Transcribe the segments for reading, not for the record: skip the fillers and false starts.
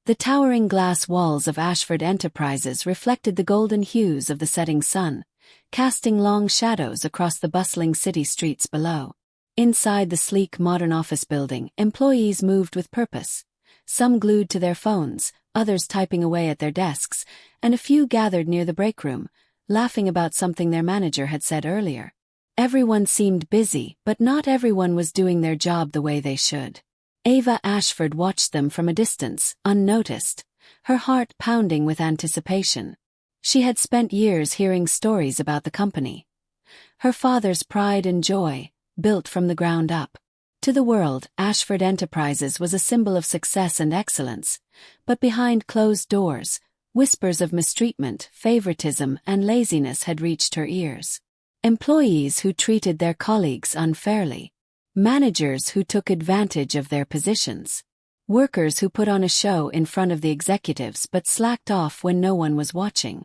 The towering glass walls of Ashford Enterprises reflected the golden hues of the setting sun, casting long shadows across the bustling city streets below. Inside the sleek modern office building, employees moved with purpose. Some glued to their phones, others typing away at their desks, and a few gathered near the break room, laughing about something their manager had said earlier. Everyone seemed busy, but not everyone was doing their job the way they should. Ava Ashford watched them from a distance, unnoticed, her heart pounding with anticipation. She had spent years hearing stories about the company. Her father's pride and joy, built from the ground up. To the world, Ashford Enterprises was a symbol of success and excellence, but behind closed doors, whispers of mistreatment, favoritism, and laziness had reached her ears. Employees who treated their colleagues unfairly. Managers who took advantage of their positions. Workers who put on a show in front of the executives but slacked off when no one was watching.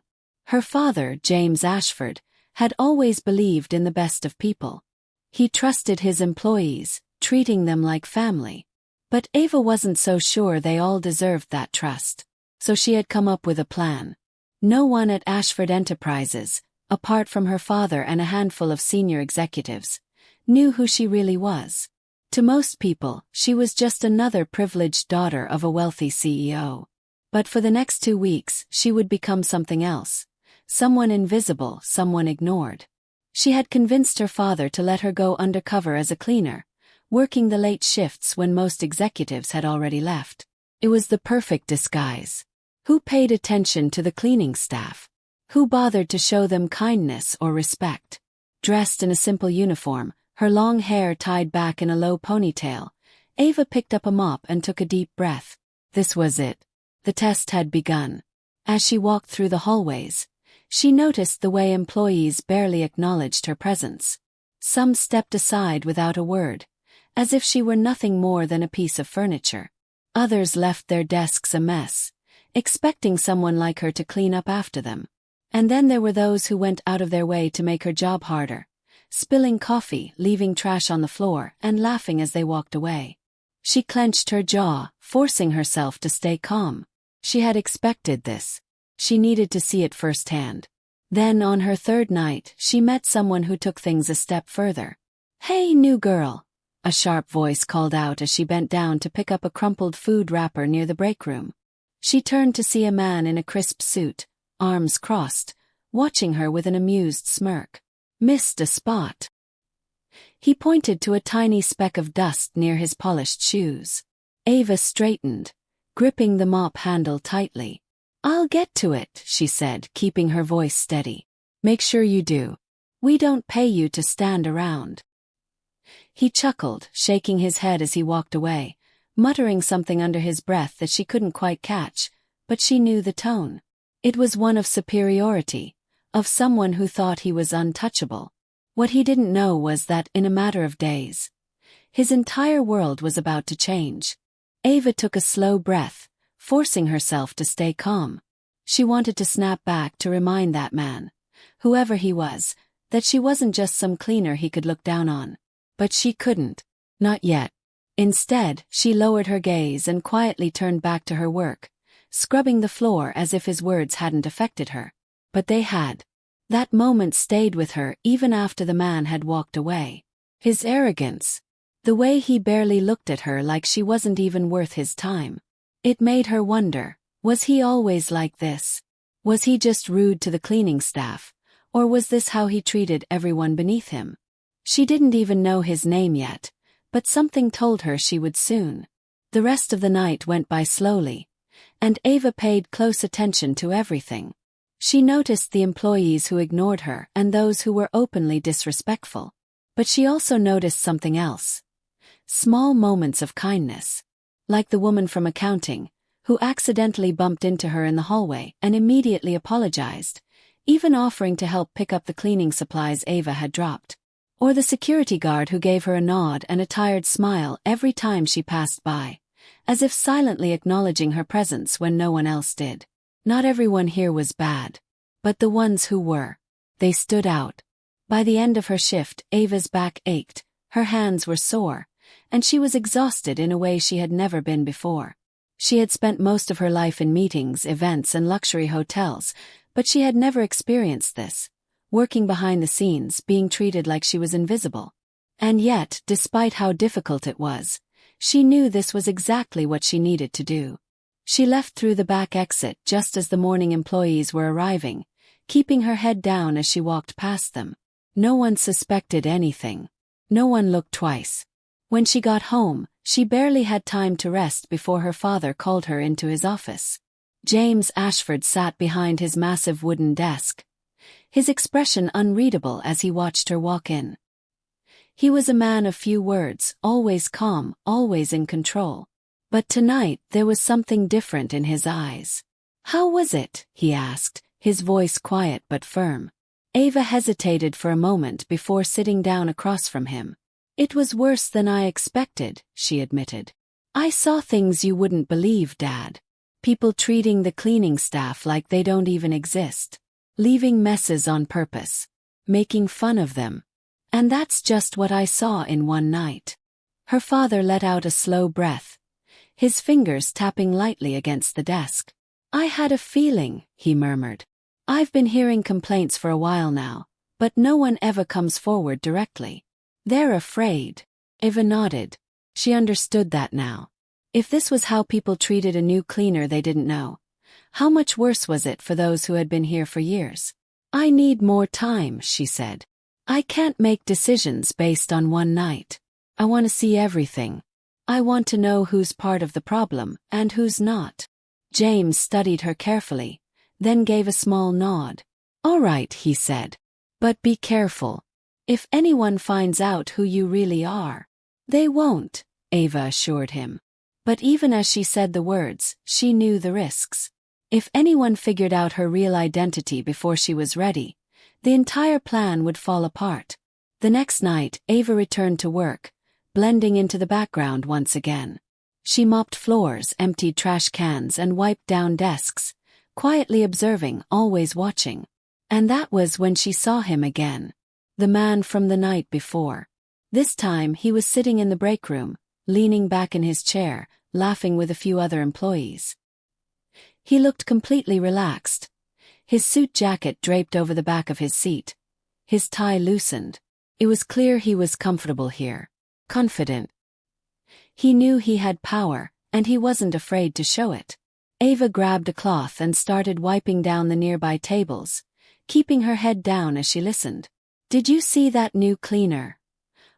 Her father, James Ashford, had always believed in the best of people. He trusted his employees, treating them like family. But Ava wasn't so sure they all deserved that trust. So she had come up with a plan. No one at Ashford Enterprises, apart from her father and a handful of senior executives, knew who she really was. To most people, she was just another privileged daughter of a wealthy CEO. But for the next 2 weeks, she would become something else. Someone invisible, someone ignored. She had convinced her father to let her go undercover as a cleaner, working the late shifts when most executives had already left. It was the perfect disguise. Who paid attention to the cleaning staff? Who bothered to show them kindness or respect? Dressed in a simple uniform, her long hair tied back in a low ponytail, Ava picked up a mop and took a deep breath. This was it. The test had begun. As she walked through the hallways, she noticed the way employees barely acknowledged her presence. Some stepped aside without a word, as if she were nothing more than a piece of furniture. Others left their desks a mess, expecting someone like her to clean up after them. And then there were those who went out of their way to make her job harder, spilling coffee, leaving trash on the floor, and laughing as they walked away. She clenched her jaw, forcing herself to stay calm. She had expected this. She needed to see it firsthand. Then on her third night, she met someone who took things a step further. "Hey, new girl," a sharp voice called out as she bent down to pick up a crumpled food wrapper near the break room. She turned to see a man in a crisp suit, arms crossed, watching her with an amused smirk. "Missed a spot." He pointed to a tiny speck of dust near his polished shoes. Ava straightened, gripping the mop handle tightly. "I'll get to it," she said, keeping her voice steady. "Make sure you do. We don't pay you to stand around." He chuckled, shaking his head as he walked away, muttering something under his breath that she couldn't quite catch, but she knew the tone. It was one of superiority, of someone who thought he was untouchable. What he didn't know was that in a matter of days, his entire world was about to change. Ava took a slow breath, forcing herself to stay calm. She wanted to snap back to remind that man, whoever he was, that she wasn't just some cleaner he could look down on. But she couldn't. Not yet. Instead, she lowered her gaze and quietly turned back to her work, scrubbing the floor as if his words hadn't affected her. But they had. That moment stayed with her even after the man had walked away. His arrogance. The way he barely looked at her like she wasn't even worth his time. It made her wonder, was he always like this? Was he just rude to the cleaning staff, or was this how he treated everyone beneath him? She didn't even know his name yet, but something told her she would soon. The rest of the night went by slowly, and Ava paid close attention to everything. She noticed the employees who ignored her and those who were openly disrespectful. But she also noticed something else. Small moments of kindness. Like the woman from accounting, who accidentally bumped into her in the hallway and immediately apologized, even offering to help pick up the cleaning supplies Ava had dropped. Or the security guard who gave her a nod and a tired smile every time she passed by, as if silently acknowledging her presence when no one else did. Not everyone here was bad. But the ones who were. They stood out. By the end of her shift, Ava's back ached, her hands were sore, and she was exhausted in a way she had never been before. She had spent most of her life in meetings, events, and luxury hotels, but she had never experienced this, working behind the scenes, being treated like she was invisible. And yet, despite how difficult it was, she knew this was exactly what she needed to do. She left through the back exit just as the morning employees were arriving, keeping her head down as she walked past them. No one suspected anything. No one looked twice. When she got home, she barely had time to rest before her father called her into his office. James Ashford sat behind his massive wooden desk, his expression unreadable as he watched her walk in. He was a man of few words, always calm, always in control. But tonight there was something different in his eyes. "How was it?" he asked, his voice quiet but firm. Ava hesitated for a moment before sitting down across from him. "It was worse than I expected," she admitted. "I saw things you wouldn't believe, Dad. People treating the cleaning staff like they don't even exist. Leaving messes on purpose. Making fun of them. And that's just what I saw in one night." Her father let out a slow breath, his fingers tapping lightly against the desk. "I had a feeling," he murmured. "I've been hearing complaints for a while now, but no one ever comes forward directly. They're afraid." Ava nodded. She understood that now. If this was how people treated a new cleaner they didn't know, how much worse was it for those who had been here for years? "I need more time," she said. "I can't make decisions based on one night. I want to see everything. I want to know who's part of the problem and who's not." James studied her carefully, then gave a small nod. "All right," he said. "But be careful. If anyone finds out who you really are." "They won't," Ava assured him. But even as she said the words, she knew the risks. If anyone figured out her real identity before she was ready, the entire plan would fall apart. The next night, Ava returned to work, blending into the background once again. She mopped floors, emptied trash cans, and wiped down desks, quietly observing, always watching. And that was when she saw him again. The man from the night before. This time he was sitting in the break room, leaning back in his chair, laughing with a few other employees. He looked completely relaxed, his suit jacket draped over the back of his seat, his tie loosened. It was clear he was comfortable here, confident. He knew he had power, and he wasn't afraid to show it. Ava grabbed a cloth and started wiping down the nearby tables, keeping her head down as she listened. "Did you see that new cleaner?"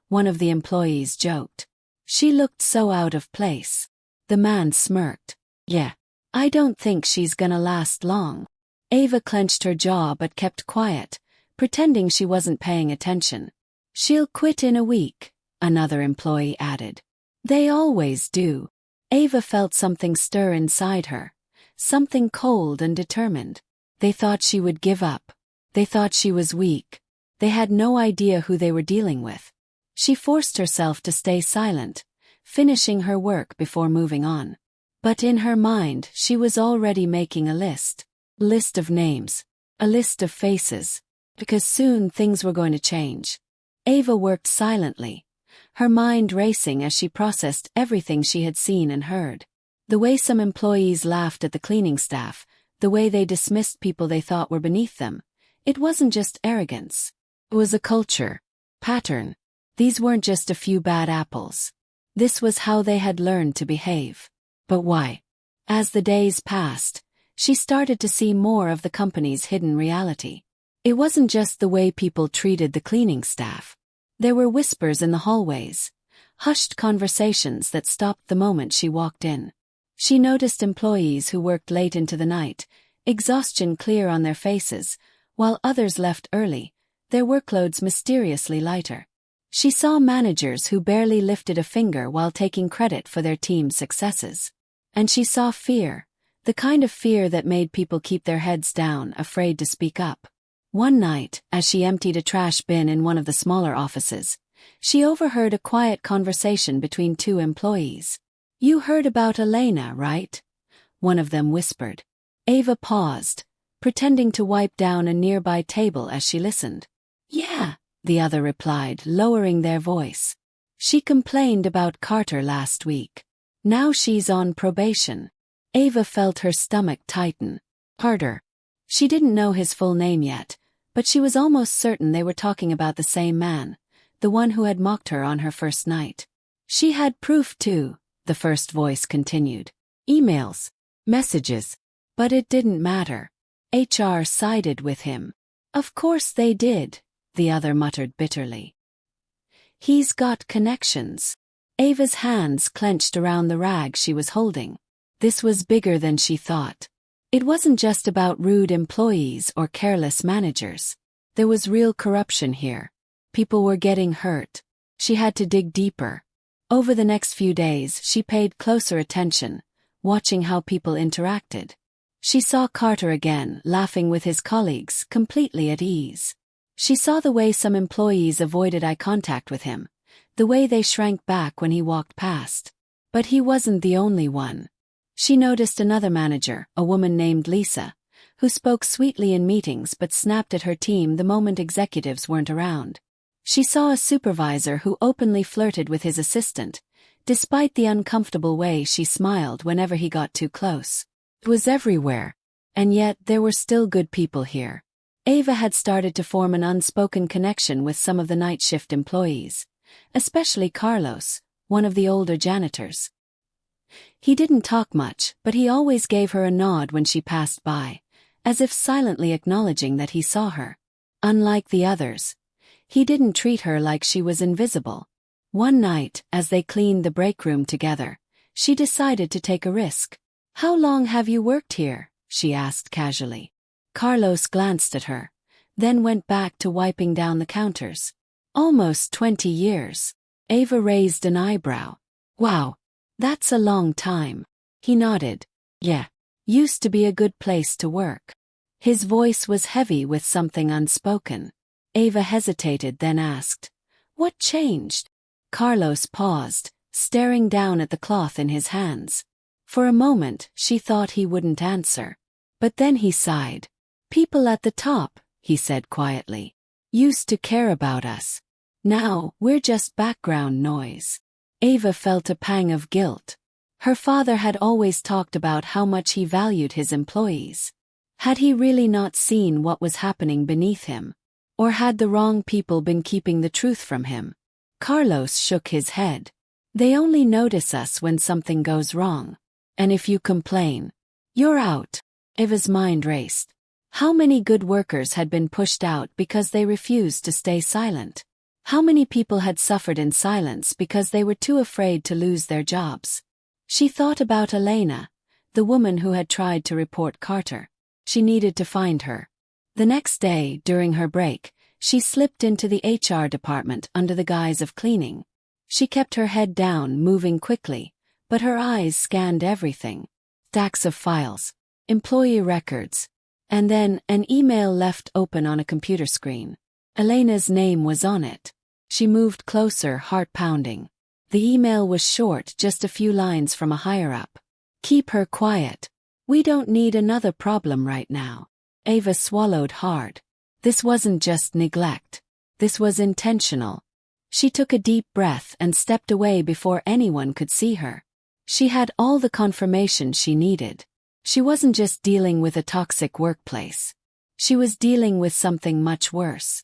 one of the employees joked. "She looked so out of place." The man smirked. "Yeah. I don't think she's gonna last long." Ava clenched her jaw but kept quiet, pretending she wasn't paying attention. "She'll quit in a week," another employee added. "They always do." Ava felt something stir inside her, something cold and determined. They thought she would give up. They thought she was weak. They had no idea who they were dealing with. She forced herself to stay silent, finishing her work before moving on. But in her mind, she was already making a list. List of names. A list of faces. Because soon things were going to change. Ava worked silently, her mind racing as she processed everything she had seen and heard. The way some employees laughed at the cleaning staff, the way they dismissed people they thought were beneath them. It wasn't just arrogance. It was a culture. Pattern. These weren't just a few bad apples. This was how they had learned to behave. But why? As the days passed, she started to see more of the company's hidden reality. It wasn't just the way people treated the cleaning staff. There were whispers in the hallways, hushed conversations that stopped the moment she walked in. She noticed employees who worked late into the night, exhaustion clear on their faces, while others left early, their workloads mysteriously lighter. She saw managers who barely lifted a finger while taking credit for their team's successes. And she saw fear, the kind of fear that made people keep their heads down, afraid to speak up. One night, as she emptied a trash bin in one of the smaller offices, she overheard a quiet conversation between two employees. "You heard about Elena, right?" one of them whispered. Ava paused, pretending to wipe down a nearby table as she listened. "Yeah," the other replied, lowering their voice. "She complained about Carter last week. Now she's on probation." Ava felt her stomach tighten. Harder. She didn't know his full name yet, but she was almost certain they were talking about the same man, the one who had mocked her on her first night. She had proof too, the first voice continued. Emails. Messages. But it didn't matter. HR sided with him. Of course they did, the other muttered bitterly. He's got connections. Ava's hands clenched around the rag she was holding. This was bigger than she thought. It wasn't just about rude employees or careless managers. There was real corruption here. People were getting hurt. She had to dig deeper. Over the next few days, she paid closer attention, watching how people interacted. She saw Carter again, laughing with his colleagues, completely at ease. She saw the way some employees avoided eye contact with him, the way they shrank back when he walked past. But he wasn't the only one. She noticed another manager, a woman named Lisa, who spoke sweetly in meetings but snapped at her team the moment executives weren't around. She saw a supervisor who openly flirted with his assistant, despite the uncomfortable way she smiled whenever he got too close. It was everywhere, and yet there were still good people here. Ava had started to form an unspoken connection with some of the night shift employees, especially Carlos, one of the older janitors. He didn't talk much, but he always gave her a nod when she passed by, as if silently acknowledging that he saw her. Unlike the others, he didn't treat her like she was invisible. One night, as they cleaned the break room together, she decided to take a risk. "How long have you worked here?" she asked casually. Carlos glanced at her, then went back to wiping down the counters. "Almost 20 years. Ava raised an eyebrow. "Wow. That's a long time." He nodded. "Yeah. Used to be a good place to work." His voice was heavy with something unspoken. Ava hesitated, then asked, "What changed?" Carlos paused, staring down at the cloth in his hands. For a moment, she thought he wouldn't answer. But then he sighed. "People at the top," he said quietly, "used to care about us. Now, we're just background noise." Ava felt a pang of guilt. Her father had always talked about how much he valued his employees. Had he really not seen what was happening beneath him? Or had the wrong people been keeping the truth from him? Carlos shook his head. "They only notice us when something goes wrong. And if you complain, you're out." Ava's mind raced. How many good workers had been pushed out because they refused to stay silent? How many people had suffered in silence because they were too afraid to lose their jobs? She thought about Elena, the woman who had tried to report Carter. She needed to find her. The next day, during her break, she slipped into the HR department under the guise of cleaning. She kept her head down, moving quickly, but her eyes scanned everything. Stacks of files, employee records, and then an email left open on a computer screen. Elena's name was on it. She moved closer, heart pounding. The email was short, just a few lines from a higher-up. "Keep her quiet. We don't need another problem right now." Ava swallowed hard. This wasn't just neglect. This was intentional. She took a deep breath and stepped away before anyone could see her. She had all the confirmation she needed. She wasn't just dealing with a toxic workplace. She was dealing with something much worse.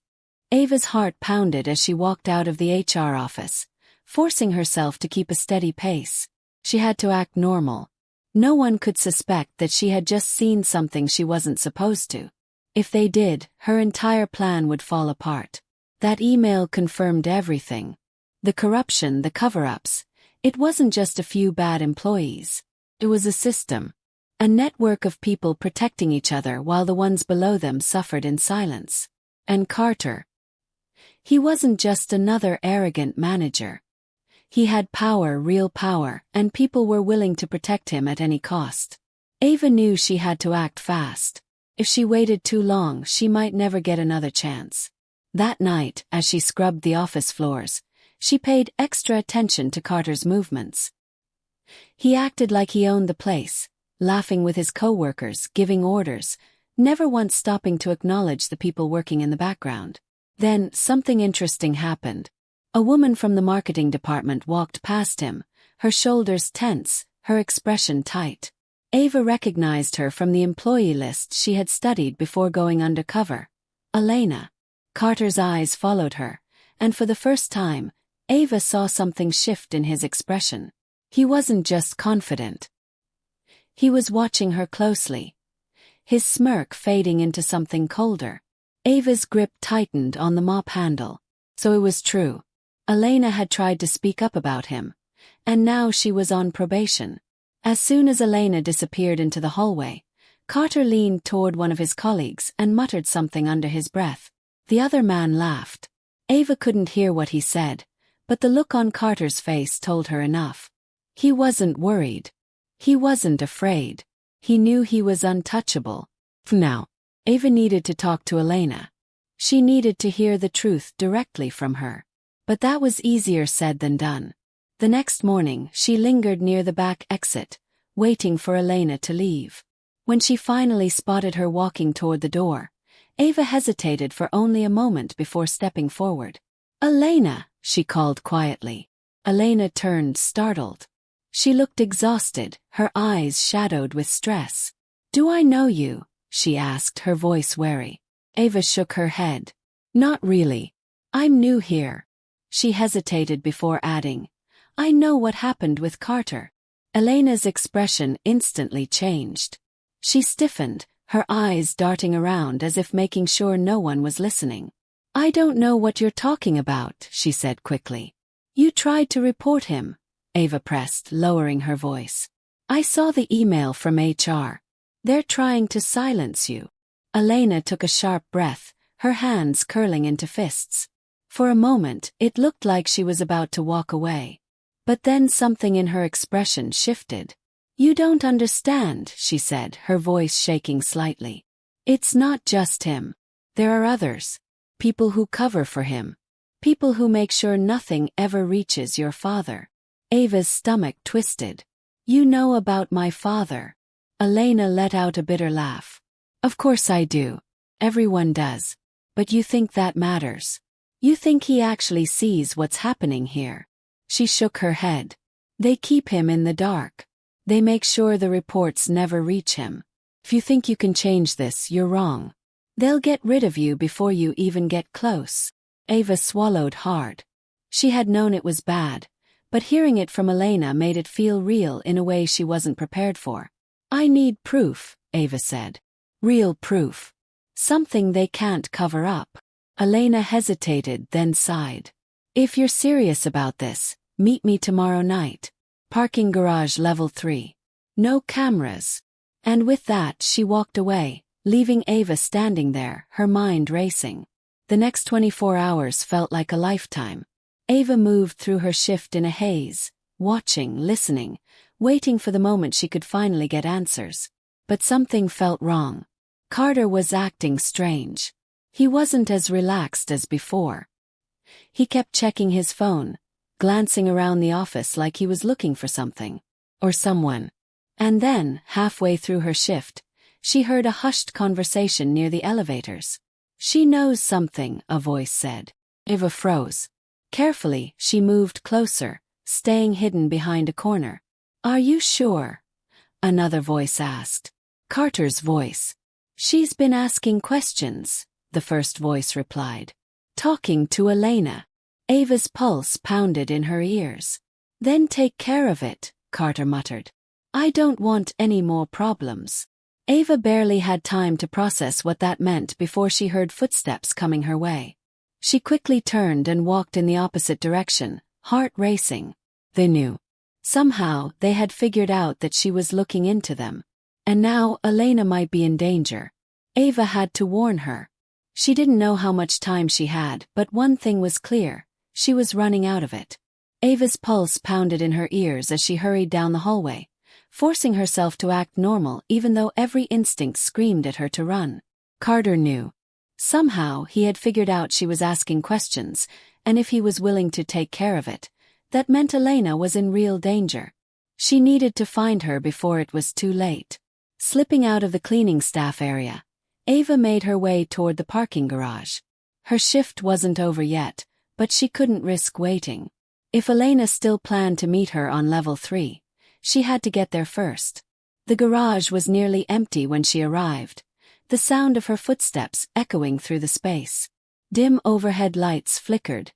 Ava's heart pounded as she walked out of the HR office, forcing herself to keep a steady pace. She had to act normal. No one could suspect that she had just seen something she wasn't supposed to. If they did, her entire plan would fall apart. That email confirmed everything. The corruption, the cover-ups. It wasn't just a few bad employees. It was a system. A network of people protecting each other while the ones below them suffered in silence. And Carter. He wasn't just another arrogant manager. He had power, real power, and people were willing to protect him at any cost. Ava knew she had to act fast. If she waited too long, she might never get another chance. That night, as she scrubbed the office floors, she paid extra attention to Carter's movements. He acted like he owned the place, laughing with his co-workers, giving orders, never once stopping to acknowledge the people working in the background. Then, something interesting happened. A woman from the marketing department walked past him, her shoulders tense, her expression tight. Ava recognized her from the employee list she had studied before going undercover. Elena. Carter's eyes followed her, and for the first time, Ava saw something shift in his expression. He wasn't just confident. He was watching her closely, his smirk fading into something colder. Ava's grip tightened on the mop handle. So it was true. Elena had tried to speak up about him, and now she was on probation. As soon as Elena disappeared into the hallway, Carter leaned toward one of his colleagues and muttered something under his breath. The other man laughed. Ava couldn't hear what he said, but the look on Carter's face told her enough. He wasn't worried. He wasn't afraid. He knew he was untouchable. Now, Ava needed to talk to Elena. She needed to hear the truth directly from her. But that was easier said than done. The next morning, she lingered near the back exit, waiting for Elena to leave. When she finally spotted her walking toward the door, Ava hesitated for only a moment before stepping forward. "Elena," she called quietly. Elena turned, startled. She looked exhausted, her eyes shadowed with stress. "Do I know you?" she asked, her voice wary. Ava shook her head. "Not really. I'm new here." She hesitated before adding, "I know what happened with Carter." Elena's expression instantly changed. She stiffened, her eyes darting around as if making sure no one was listening. "I don't know what you're talking about," she said quickly. "You tried to report him," Ava pressed, lowering her voice. "I saw the email from HR. They're trying to silence you." Elena took a sharp breath, her hands curling into fists. For a moment, it looked like she was about to walk away. But then something in her expression shifted. "You don't understand," she said, her voice shaking slightly. "It's not just him. There are others. People who cover for him. People who make sure nothing ever reaches your father." Ava's stomach twisted. "You know about my father." Elena let out a bitter laugh. "Of course I do. Everyone does. But you think that matters? You think he actually sees what's happening here?" She shook her head. "They keep him in the dark. They make sure the reports never reach him. If you think you can change this, you're wrong. They'll get rid of you before you even get close." Ava swallowed hard. She had known it was bad, but hearing it from Elena made it feel real in a way she wasn't prepared for. "I need proof," Ava said. "Real proof. Something they can't cover up." Elena hesitated, then sighed. "If you're serious about this, meet me tomorrow night. Parking garage level 3. No cameras." And with that she walked away, leaving Ava standing there, her mind racing. The next 24 hours felt like a lifetime. Ava moved through her shift in a haze, watching, listening, waiting for the moment she could finally get answers. But something felt wrong. Carter was acting strange. He wasn't as relaxed as before. He kept checking his phone, glancing around the office like he was looking for something. Or someone. And then, halfway through her shift, she heard a hushed conversation near the elevators. "She knows something," a voice said. Ava froze. Carefully, she moved closer, staying hidden behind a corner. "Are you sure?" another voice asked. Carter's voice. "She's been asking questions," the first voice replied. "Talking to Elena." Ava's pulse pounded in her ears. "Then take care of it," Carter muttered. "I don't want any more problems." Ava barely had time to process what that meant before she heard footsteps coming her way. She quickly turned and walked in the opposite direction, heart racing. They knew. Somehow, they had figured out that she was looking into them. And now, Elena might be in danger. Ava had to warn her. She didn't know how much time she had, but one thing was clear. She was running out of it. Ava's pulse pounded in her ears as she hurried down the hallway, forcing herself to act normal even though every instinct screamed at her to run. Carter knew. Somehow, he had figured out she was asking questions, and if he was willing to take care of it, that meant Elena was in real danger. She needed to find her before it was too late. Slipping out of the cleaning staff area, Ava made her way toward the parking garage. Her shift wasn't over yet, but she couldn't risk waiting. If Elena still planned to meet her on level 3, she had to get there first. The garage was nearly empty when she arrived, the sound of her footsteps echoing through the space. Dim overhead lights flickered,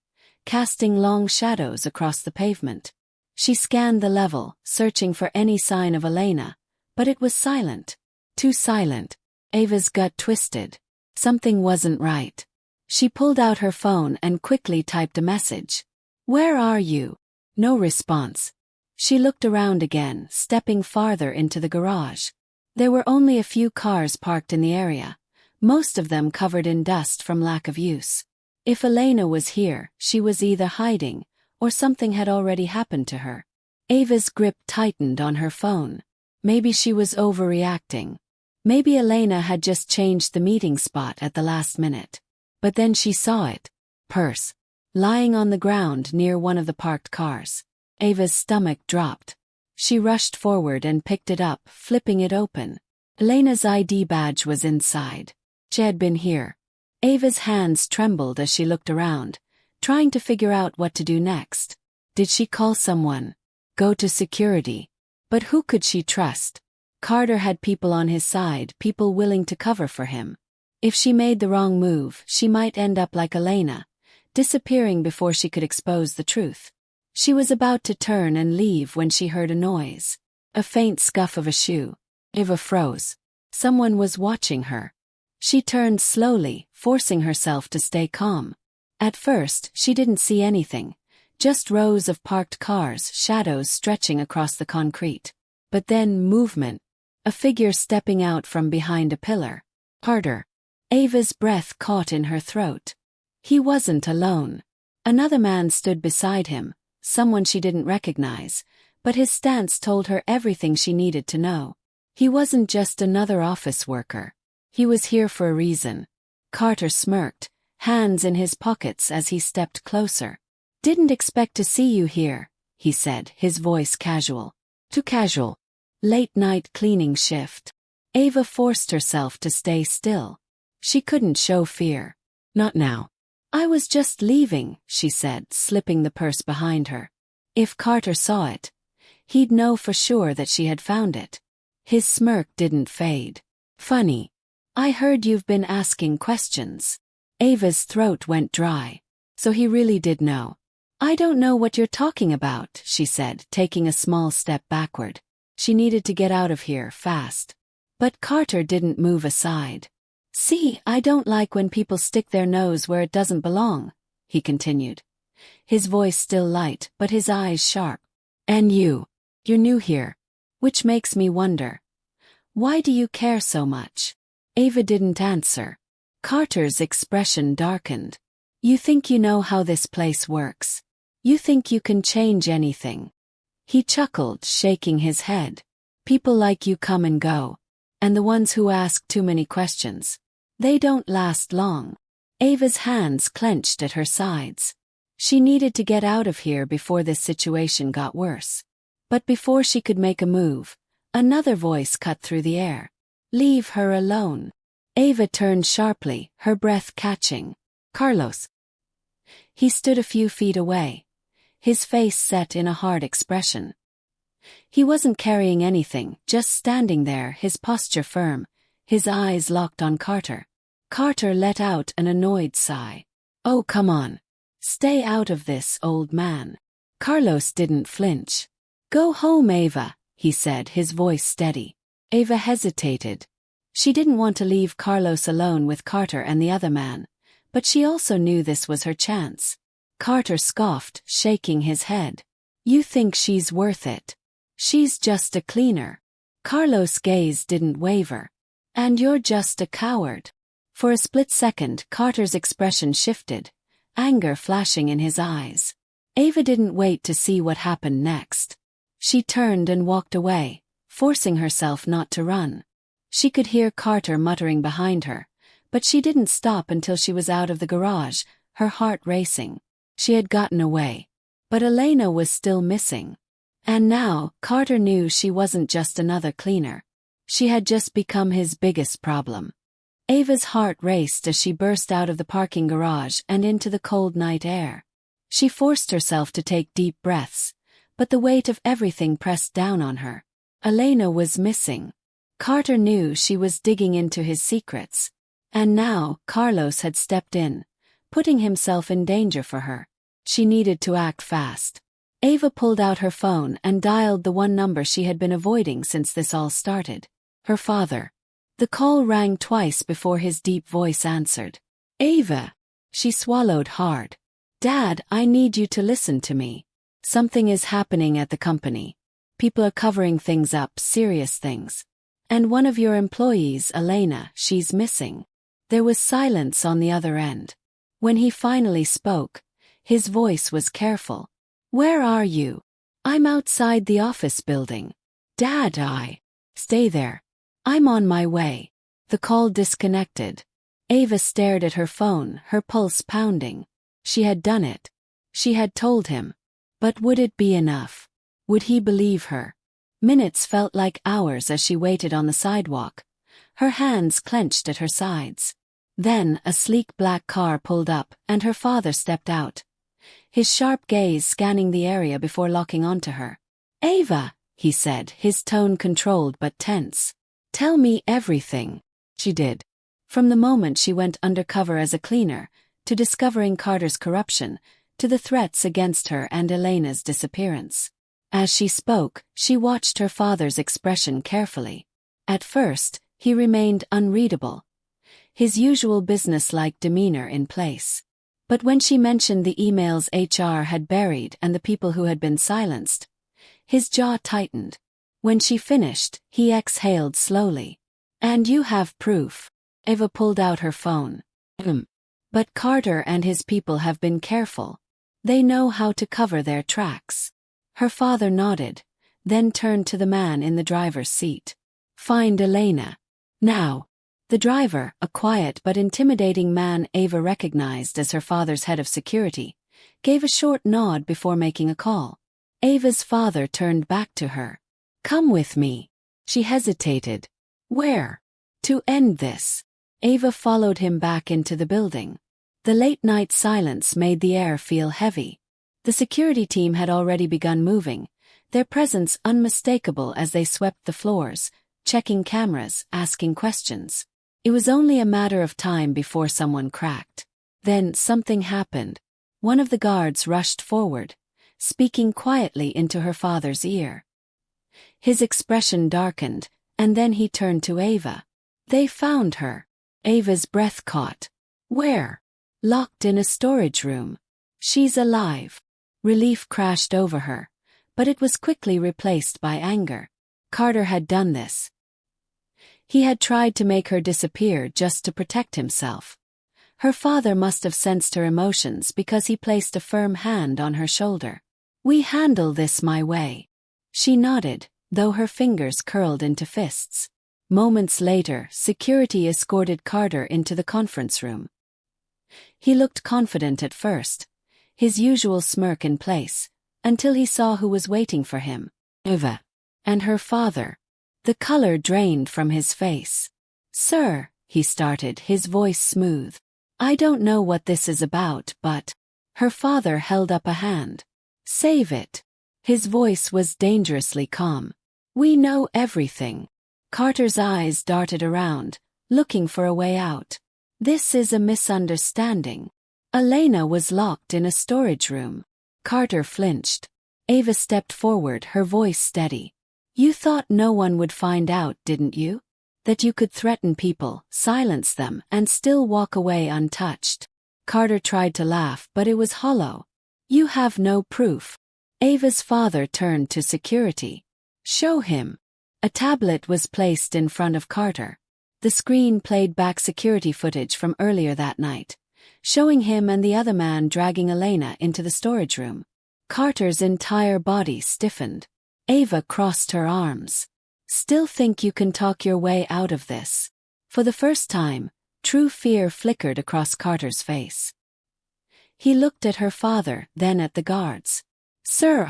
casting long shadows across the pavement. She scanned the level, searching for any sign of Elena, but it was silent. Too silent. Ava's gut twisted. Something wasn't right. She pulled out her phone and quickly typed a message. "Where are you?" No response. She looked around again, stepping farther into the garage. There were only a few cars parked in the area, most of them covered in dust from lack of use. If Elena was here, she was either hiding, or something had already happened to her. Ava's grip tightened on her phone. Maybe she was overreacting. Maybe Elena had just changed the meeting spot at the last minute. But then she saw it. Purse. Lying on the ground near one of the parked cars. Ava's stomach dropped. She rushed forward and picked it up, flipping it open. Elena's ID badge was inside. She had been here. Ava's hands trembled as she looked around, trying to figure out what to do next. Did she call someone? Go to security? But who could she trust? Carter had people on his side, people willing to cover for him. If she made the wrong move, she might end up like Elena, disappearing before she could expose the truth. She was about to turn and leave when she heard a noise. A faint scuff of a shoe. Ava froze. Someone was watching her. She turned slowly, forcing herself to stay calm. At first, she didn't see anything. Just rows of parked cars, shadows stretching across the concrete. But then movement. A figure stepping out from behind a pillar. Harder. Ava's breath caught in her throat. He wasn't alone. Another man stood beside him, someone she didn't recognize, but his stance told her everything she needed to know. He wasn't just another office worker. He was here for a reason. Carter smirked, hands in his pockets as he stepped closer. "Didn't expect to see you here," he said, his voice casual. Too casual. Late-night cleaning shift. Ava forced herself to stay still. She couldn't show fear. Not now. "I was just leaving," she said, slipping the purse behind her. If Carter saw it, he'd know for sure that she had found it. His smirk didn't fade. "Funny. I heard you've been asking questions." Ava's throat went dry. So he really did know. "I don't know what you're talking about," she said, taking a small step backward. She needed to get out of here fast. But Carter didn't move aside. "See, I don't like when people stick their nose where it doesn't belong," he continued. His voice still light, but his eyes sharp. "And you're new here. Which makes me wonder. Why do you care so much?" Ava didn't answer. Carter's expression darkened. "You think you know how this place works? You think you can change anything?" He chuckled, shaking his head. "People like you come and go. And the ones who ask too many questions, they don't last long." Ava's hands clenched at her sides. She needed to get out of here before this situation got worse. But before she could make a move, another voice cut through the air. "Leave her alone." Ava turned sharply, her breath catching. "Carlos." He stood a few feet away, his face set in a hard expression. He wasn't carrying anything, just standing there, his posture firm, his eyes locked on Carter. Carter let out an annoyed sigh. "Oh, come on. Stay out of this, old man." Carlos didn't flinch. "Go home, Ava," he said, his voice steady. Ava hesitated. She didn't want to leave Carlos alone with Carter and the other man, but she also knew this was her chance. Carter scoffed, shaking his head. "You think she's worth it? She's just a cleaner." Carlos' gaze didn't waver. "And you're just a coward." For a split second, Carter's expression shifted, anger flashing in his eyes. Ava didn't wait to see what happened next. She turned and walked away, forcing herself not to run. She could hear Carter muttering behind her, but she didn't stop until she was out of the garage, her heart racing. She had gotten away. But Elena was still missing. And now, Carter knew she wasn't just another cleaner. She had just become his biggest problem. Ava's heart raced as she burst out of the parking garage and into the cold night air. She forced herself to take deep breaths, but the weight of everything pressed down on her. Elena was missing. Carter knew she was digging into his secrets. And now, Carlos had stepped in, putting himself in danger for her. She needed to act fast. Ava pulled out her phone and dialed the one number she had been avoiding since this all started. Her father. The call rang twice before his deep voice answered. Ava. She swallowed hard. Dad, I need you to listen to me. Something is happening at the company. People are covering things up, serious things. And one of your employees, Elena, she's missing. There was silence on the other end. When he finally spoke, his voice was careful. Where are you? I'm outside the office building. Dad, Stay there. I'm on my way. The call disconnected. Ava stared at her phone, her pulse pounding. She had done it. She had told him. But would it be enough? Would he believe her? Minutes felt like hours as she waited on the sidewalk, her hands clenched at her sides. Then a sleek black car pulled up and her father stepped out, his sharp gaze scanning the area before locking onto her. Ava, he said, his tone controlled but tense. Tell me everything. She did. From the moment she went undercover as a cleaner, to discovering Carter's corruption, to the threats against her and Elena's disappearance. As she spoke, she watched her father's expression carefully. At first, he remained unreadable, his usual business-like demeanor in place. But when she mentioned the emails HR had buried and the people who had been silenced, his jaw tightened. When she finished, he exhaled slowly. And you have proof. Ava pulled out her phone. But Carter and his people have been careful. They know how to cover their tracks. Her father nodded, then turned to the man in the driver's seat. Find Elena. Now. The driver, a quiet but intimidating man Ava recognized as her father's head of security, gave a short nod before making a call. Ava's father turned back to her. Come with me. She hesitated. Where? To end this. Ava followed him back into the building. The late-night silence made the air feel heavy. The security team had already begun moving, their presence unmistakable as they swept the floors, checking cameras, asking questions. It was only a matter of time before someone cracked. Then something happened. One of the guards rushed forward, speaking quietly into her father's ear. His expression darkened, and then he turned to Ava. They found her. Ava's breath caught. Where? Locked in a storage room. She's alive. Relief crashed over her, but it was quickly replaced by anger. Carter had done this. He had tried to make her disappear just to protect himself. Her father must have sensed her emotions because he placed a firm hand on her shoulder. We handle this my way. She nodded, though her fingers curled into fists. Moments later, security escorted Carter into the conference room. He looked confident at first, his usual smirk in place, until he saw who was waiting for him. Ava. And her father. The color drained from his face. Sir, he started, his voice smooth. I don't know what this is about, but... Her father held up a hand. Save it. His voice was dangerously calm. We know everything. Carter's eyes darted around, looking for a way out. This is a misunderstanding. Elena was locked in a storage room. Carter flinched. Ava stepped forward, her voice steady. You thought no one would find out, didn't you? That you could threaten people, silence them, and still walk away untouched. Carter tried to laugh, but it was hollow. You have no proof. Ava's father turned to security. Show him. A tablet was placed in front of Carter. The screen played back security footage from earlier that night, showing him and the other man dragging Elena into the storage room. Carter's entire body stiffened. Ava crossed her arms. Still think you can talk your way out of this? For the first time, true fear flickered across Carter's face. He looked at her father, then at the guards. Sir,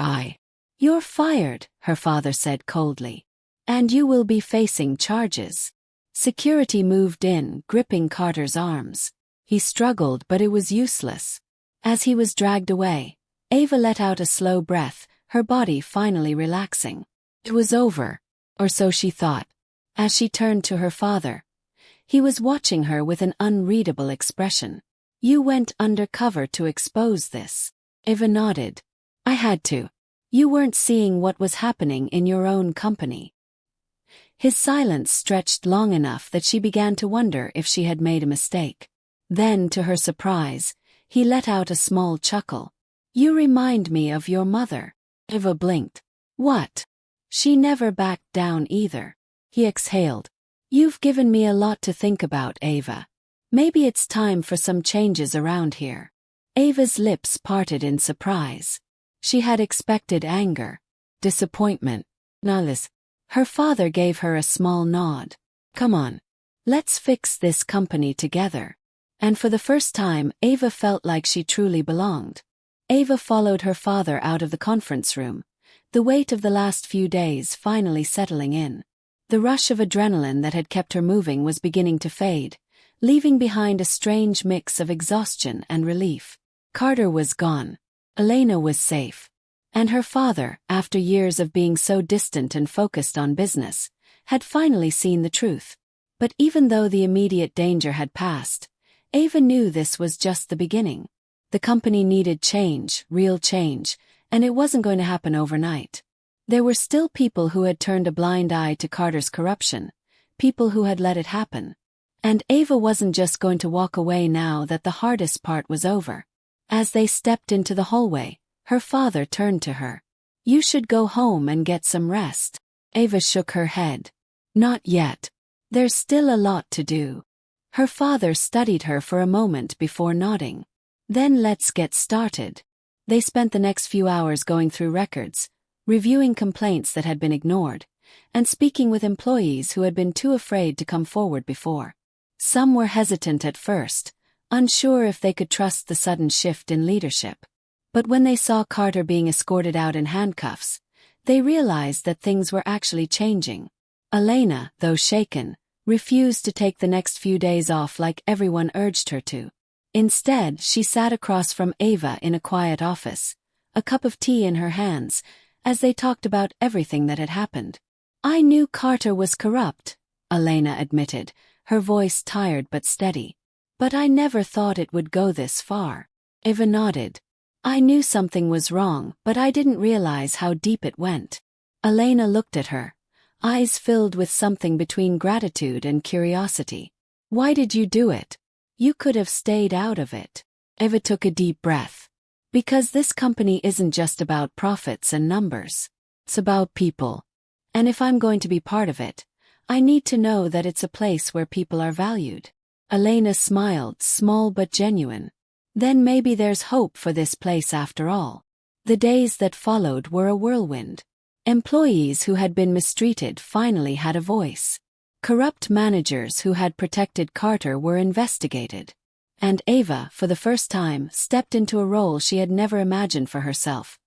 You're fired, her father said coldly. And you will be facing charges. Security moved in, gripping Carter's arms. He struggled, but it was useless. As he was dragged away, Ava let out a slow breath, her body finally relaxing. It was over. Or so she thought. As she turned to her father, he was watching her with an unreadable expression. You went undercover to expose this. Eva nodded. I had to. You weren't seeing what was happening in your own company. His silence stretched long enough that she began to wonder if she had made a mistake. Then, to her surprise, he let out a small chuckle. You remind me of your mother. Eva blinked. What? She never backed down either. He exhaled. You've given me a lot to think about, Eva. Maybe it's time for some changes around here. Ava's lips parted in surprise. She had expected anger, disappointment, malice. Her father gave her a small nod. Come on. Let's fix this company together. And for the first time, Ava felt like she truly belonged. Ava followed her father out of the conference room, the weight of the last few days finally settling in. The rush of adrenaline that had kept her moving was beginning to fade, leaving behind a strange mix of exhaustion and relief. Carter was gone. Elena was safe. And her father, after years of being so distant and focused on business, had finally seen the truth. But even though the immediate danger had passed, Ava knew this was just the beginning. The company needed change, real change, and it wasn't going to happen overnight. There were still people who had turned a blind eye to Carter's corruption, people who had let it happen. And Ava wasn't just going to walk away now that the hardest part was over. As they stepped into the hallway, her father turned to her. You should go home and get some rest. Ava shook her head. Not yet. There's still a lot to do. Her father studied her for a moment before nodding. Then let's get started. They spent the next few hours going through records, reviewing complaints that had been ignored, and speaking with employees who had been too afraid to come forward before. Some were hesitant at first, unsure if they could trust the sudden shift in leadership. But when they saw Carter being escorted out in handcuffs, they realized that things were actually changing. Elena, though shaken, refused to take the next few days off like everyone urged her to. Instead, she sat across from Ava in a quiet office, a cup of tea in her hands, as they talked about everything that had happened. I knew Carter was corrupt, Elena admitted, her voice tired but steady. But I never thought it would go this far. Ava nodded. I knew something was wrong, but I didn't realize how deep it went. Elena looked at her, eyes filled with something between gratitude and curiosity. Why did you do it? You could have stayed out of it. Ava took a deep breath. Because this company isn't just about profits and numbers. It's about people. And if I'm going to be part of it, I need to know that it's a place where people are valued. Elena smiled, small but genuine. Then maybe there's hope for this place after all. The days that followed were a whirlwind. Employees who had been mistreated finally had a voice. Corrupt managers who had protected Carter were investigated. And Ava, for the first time, stepped into a role she had never imagined for herself,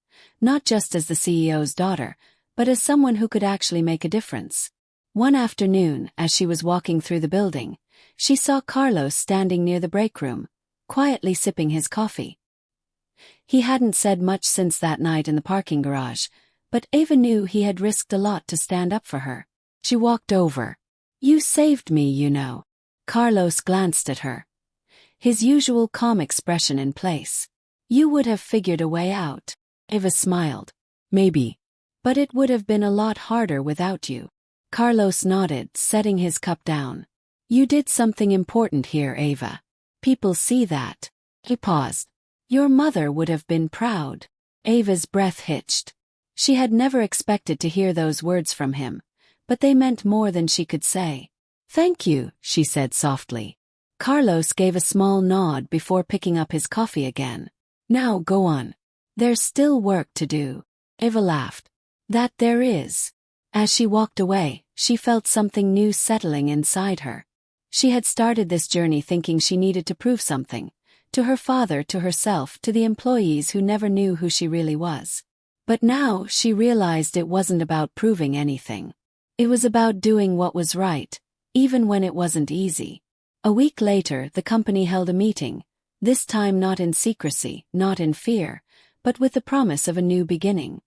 not just as the CEO's daughter, but as someone who could actually make a difference. One afternoon, as she was walking through the building, she saw Carlos standing near the break room, quietly sipping his coffee. He hadn't said much since that night in the parking garage, but Ava knew he had risked a lot to stand up for her. She walked over. You saved me, you know. Carlos glanced at her, his usual calm expression in place. You would have figured a way out. Ava smiled. Maybe. But it would have been a lot harder without you. Carlos nodded, setting his cup down. You did something important here, Ava. People see that. He paused. Your mother would have been proud. Ava's breath hitched. She had never expected to hear those words from him, but they meant more than she could say. Thank you, she said softly. Carlos gave a small nod before picking up his coffee again. Now go on. There's still work to do. Ava laughed. That there is. As she walked away, she felt something new settling inside her. She had started this journey thinking she needed to prove something, to her father, to herself, to the employees who never knew who she really was. But now she realized it wasn't about proving anything. It was about doing what was right, even when it wasn't easy. A week later, the company held a meeting, this time not in secrecy, not in fear, but with the promise of a new beginning.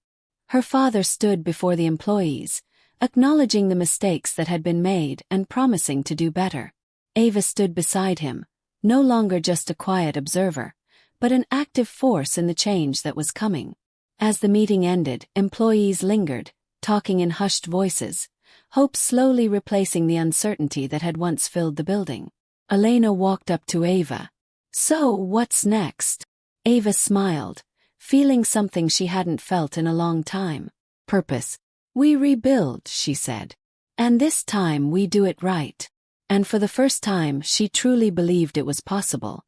Her father stood before the employees, acknowledging the mistakes that had been made and promising to do better. Ava stood beside him, no longer just a quiet observer, but an active force in the change that was coming. As the meeting ended, employees lingered, talking in hushed voices, hope slowly replacing the uncertainty that had once filled the building. Elena walked up to Ava. "So, what's next?" Ava smiled, feeling something she hadn't felt in a long time. "Purpose. We rebuild," she said. "And this time we do it right." And for the first time she truly believed it was possible.